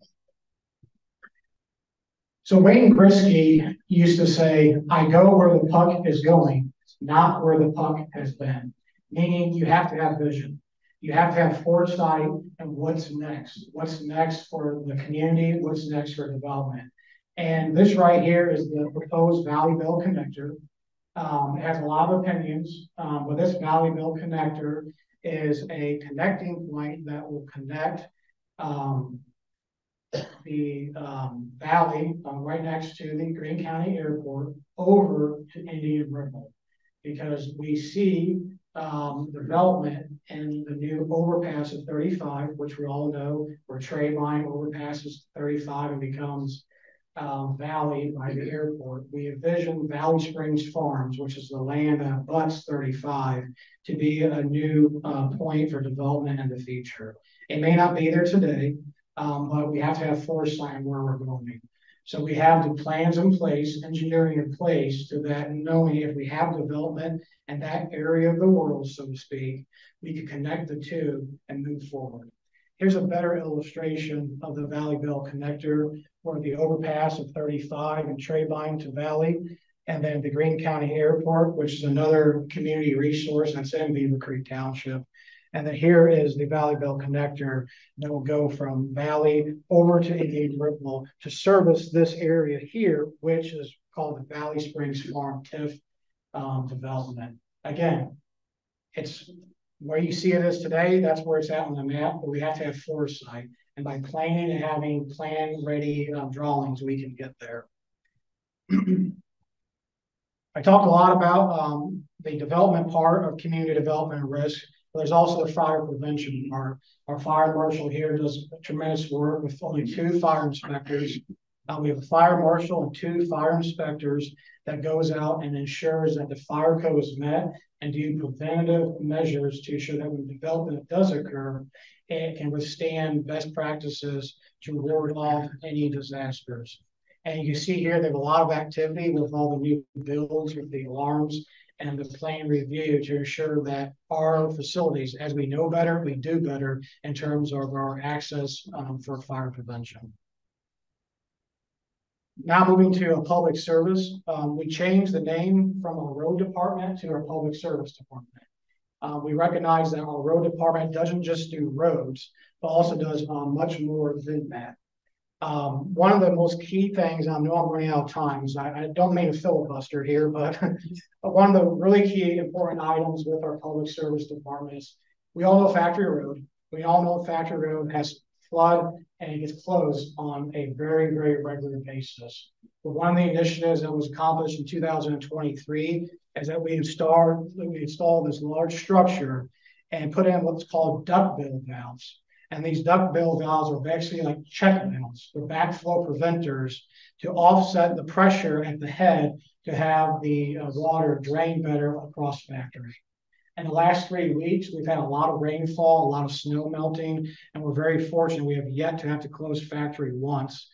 So Wayne Gretzky used to say, I go where the puck is going, not where the puck has been. Meaning you have to have vision. You have to have foresight and what's next. What's next for the community? What's next for development? And this right here is the proposed Valley Bell connector. It has a lot of opinions, but this Valley Bell connector is a connecting point that will connect the valley right next to the Greene County Airport over to Indian River, because we see development in the new overpass of 35, which we all know where trade line overpasses 35 and becomes valley by the airport. We envision Valley Springs Farms, which is the land that abuts 35, to be a new point for development in the future. It may not be there today, but we have to have foresight on where we're going. So we have the plans in place, engineering in place, so that knowing if we have development in that area of the world, so to speak, we can connect the two and move forward. Here's a better illustration of the Valley Bell connector, where the overpass of 35 and Tradeline to Valley, and then the Greene County Airport, which is another community resource that's in Beavercreek Township. And then here is the Valley Bell connector that will go from Valley over to Indian River to service this area here, which is called the Valley Springs Farm TIF development. Again, it's where you see it is today, that's where it's at on the map, but we have to have foresight. And by planning and having plan-ready drawings, we can get there. I talked a lot about the development part of community development and risk, but there's also the fire prevention part. Our fire marshal here does tremendous work with only 2 fire inspectors. We have a fire marshal and 2 fire inspectors that goes out and ensures that the fire code is met and do preventative measures to ensure that when development does occur, it can withstand best practices to ward off any disasters. And you see here, there's a lot of activity with all the new builds, with the alarms and the plan review to ensure that our facilities, as we know better, we do better in terms of our access for fire prevention. Now moving to a public service, we changed the name from our road department to our public service department. We recognize that our road department doesn't just do roads, but also does much more than that. One of the most key things, I know I'm running out of time, so I don't mean to filibuster here, but one of the really key important items with our public service department is we all know Factory Road. We all know Factory Road has flood and it gets closed on a very, very regular basis. But one of the initiatives that was accomplished in 2023 is that we installed this large structure and put in what's called duckbill valves. And these duckbill valves are basically like check valves. They're backflow preventers to offset the pressure at the head to have the water drain better across factory. In the last 3 weeks, we've had a lot of rainfall, a lot of snow melting, and we're very fortunate we have yet to have to close factory once.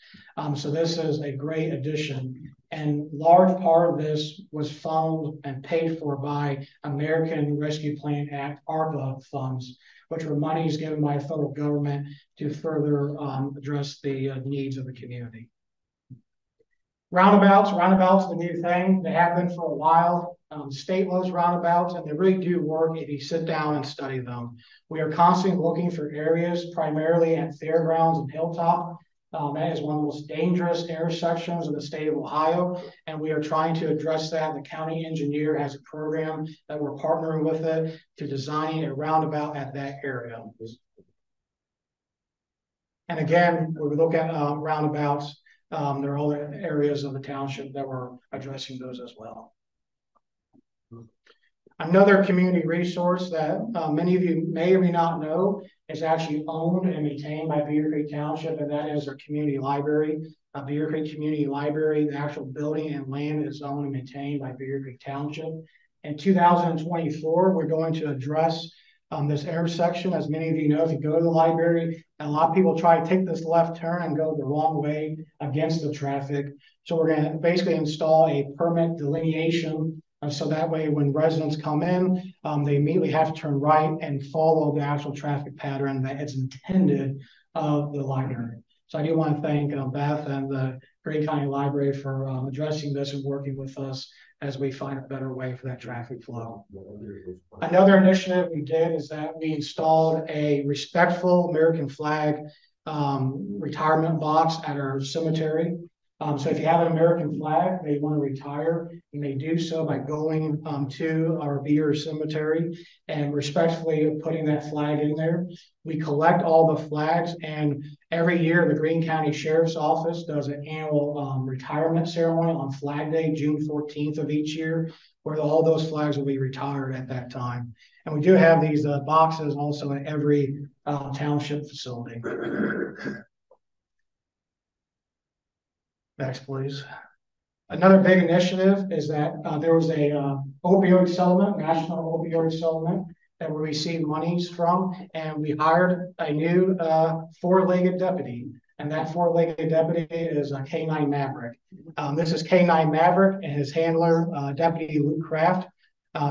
So this is a great addition. And large part of this was funded and paid for by American Rescue Plan Act, ARPA funds, which were monies given by the federal government to further address the needs of the community. Roundabouts are the new thing. They have been for a while. Stateless roundabouts, and they really do work if you sit down and study them. We are constantly looking for areas, primarily at fairgrounds and hilltop. That is one of the most dangerous intersections in the state of Ohio, and we are trying to address that. The county engineer has a program that we're partnering with it to design a roundabout at that area. And again, when we look at roundabouts, there are other areas of the township that we're addressing those as well. Another community resource that many of you may or may not know is actually owned and maintained by Beavercreek Township, and that is our community library. Beavercreek Community Library, the actual building and land is owned and maintained by Beavercreek Township. In 2024, we're going to address this intersection. As many of you know, if you go to the library, a lot of people try to take this left turn and go the wrong way against the traffic. So we're going to basically install a permit delineation. So that way, when residents come in, they immediately have to turn right and follow the actual traffic pattern that is intended of the library. So I do want to thank Beth and the Greene County Library for addressing this and working with us as we find a better way for that traffic flow. Another initiative we did is that we installed a respectful American flag retirement box at our cemetery. So if you have an American flag that you want to retire, you may do so by going to our Beaver Cemetery and respectfully putting that flag in there. We collect all the flags, and every year the Greene County Sheriff's Office does an annual retirement ceremony on Flag Day, June 14th of each year, where all those flags will be retired at that time. And we do have these boxes also in every township facility. Next, please. Another big initiative is that there was a opioid settlement, national opioid settlement that we received monies from, and we hired a new four-legged deputy. And that four-legged deputy is a K9 Maverick. This is K9 Maverick and his handler, Deputy Luke Kraft.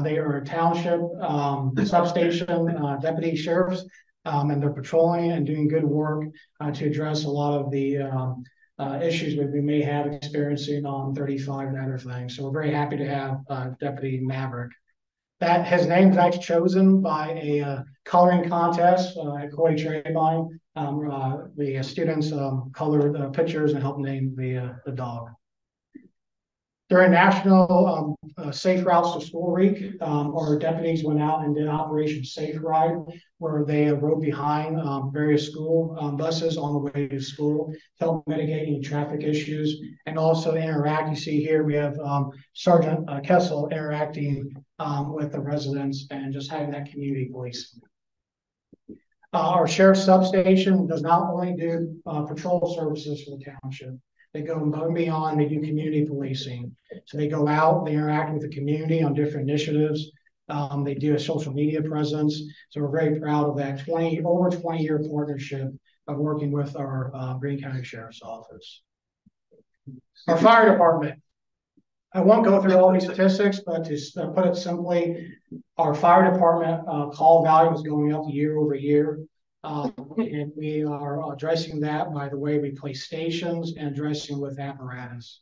They are a township substation deputy sheriffs, and they're patrolling and doing good work to address a lot of the issues that we may have experiencing on 35 and other things. So we're very happy to have Deputy Maverick. That his name was actually chosen by a coloring contest at Coy Trayvine. The students colored pictures and helped name the dog. During National Safe Routes to School Week, our deputies went out and did Operation Safe Ride, where they rode behind various school buses on the way to school to help mitigate any traffic issues and also interact. You see here we have Sergeant Kessel interacting with the residents and just having that community voice. Our sheriff's substation does not only do patrol services for the township. They go above and beyond, they do community policing. So they go out, they interact with the community on different initiatives. They do a social media presence. So we're very proud of that over 20-year partnership of working with our Greene County Sheriff's Office. Our fire department. I won't go through all these statistics, but to put it simply, our fire department call value is going up year over year. And we are addressing that by the way we place stations and addressing with apparatus.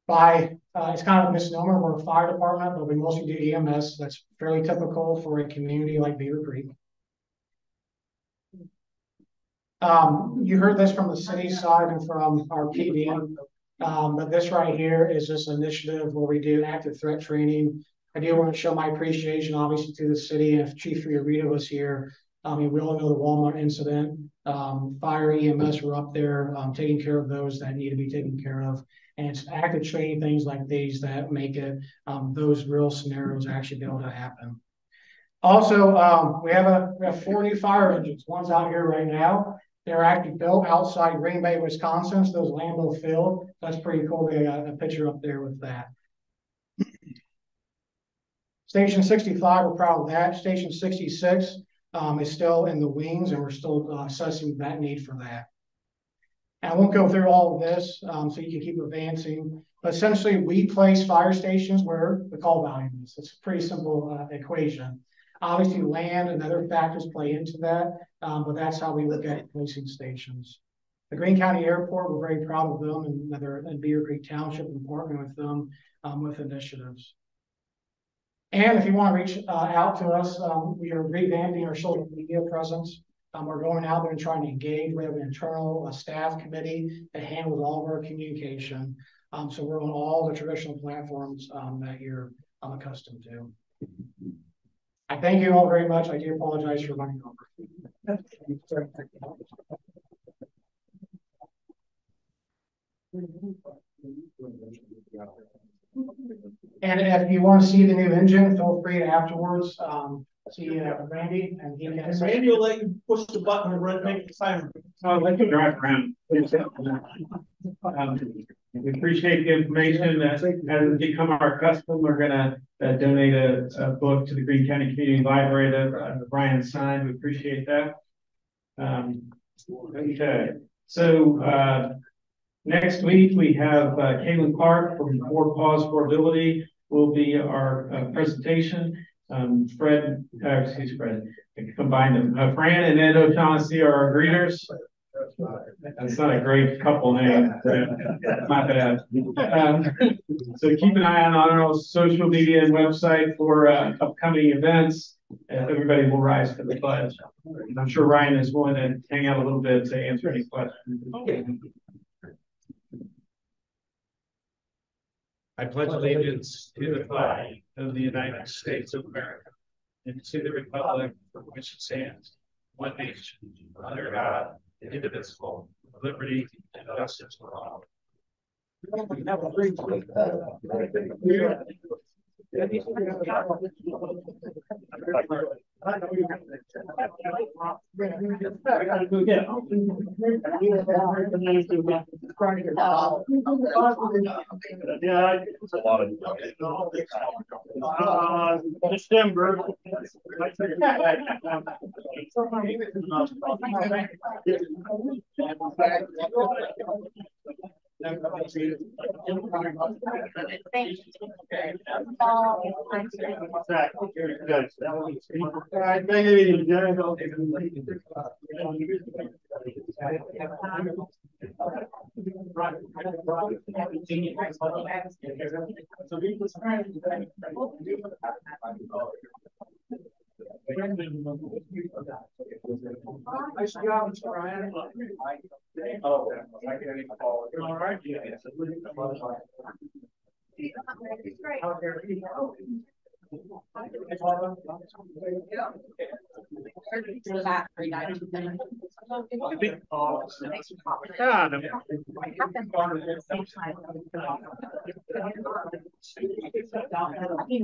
It's kind of a misnomer, we're a fire department, but we mostly do EMS. That's fairly typical for a community like Beavercreek. You heard this from the city side and from our PD. But this right here is this initiative where we do active threat training. I do want to show my appreciation, obviously, to the city. If Chief Fiorito was here, we all know the Walmart incident. Fire EMS were up there taking care of those that need to be taken care of. And it's active training things like these that make it those real scenarios actually be able to happen. Also, we have 4 new fire engines. One's out here right now. They're actually built outside Green Bay, Wisconsin. So those Lambeau Field. That's pretty cool. They got a picture up there with that. Station 65, we're proud of that. Station 66 is still in the wings, and we're still assessing that need for that. And I won't go through all of this, so you can keep advancing. But essentially, we place fire stations where the call value is. It's a pretty simple equation. Obviously, land and other factors play into that, but that's how we look at placing stations. The Greene County Airport, we're very proud of them, and they're in Beavercreek Township and partnering with them with initiatives. And if you want to reach out to us, we are revamping our social media presence. We're going out there and trying to engage. We have an internal staff committee that handles all of our communication. So we're on all the traditional platforms that you're accustomed to. I thank you all very much. I do apologize for running over. And if you want to see the new engine, feel free to afterwards see Randy, and he can. Randy will let you push the button and make the siren. Oh, let you drive around. We appreciate the information. As has become our custom, we're gonna donate a book to the Greene County Community Library that Brian signed. We appreciate that. Okay, so next week we have Caitlin Clark from For Pause for Ability will be our presentation. Fred, combine them. Fran and Ed O'Shaughnessy are our greeters. That's not a great couple name. My bad. So keep an eye on our social media and website for upcoming events. Everybody will rise for the pledge. I'm sure Ryan is willing to hang out a little bit to answer any questions. I pledge allegiance to the flag of the United States of America and to the republic for which it stands, one nation, under God, indivisible, with liberty and justice for all. Yeah, it's a lot of December. Nice job, Brian. Oh, I can't even follow it. All right.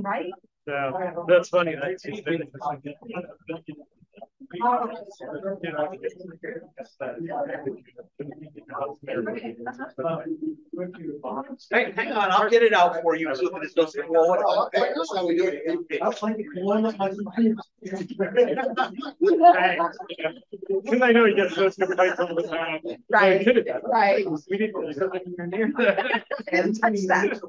Right? Yeah, that's funny. Hey, hang on, I'll get it out for you so that it doesn't blow it up. That's how we do it. Because I know he gets those fights all the time. Right. Right. We didn't. And touch that.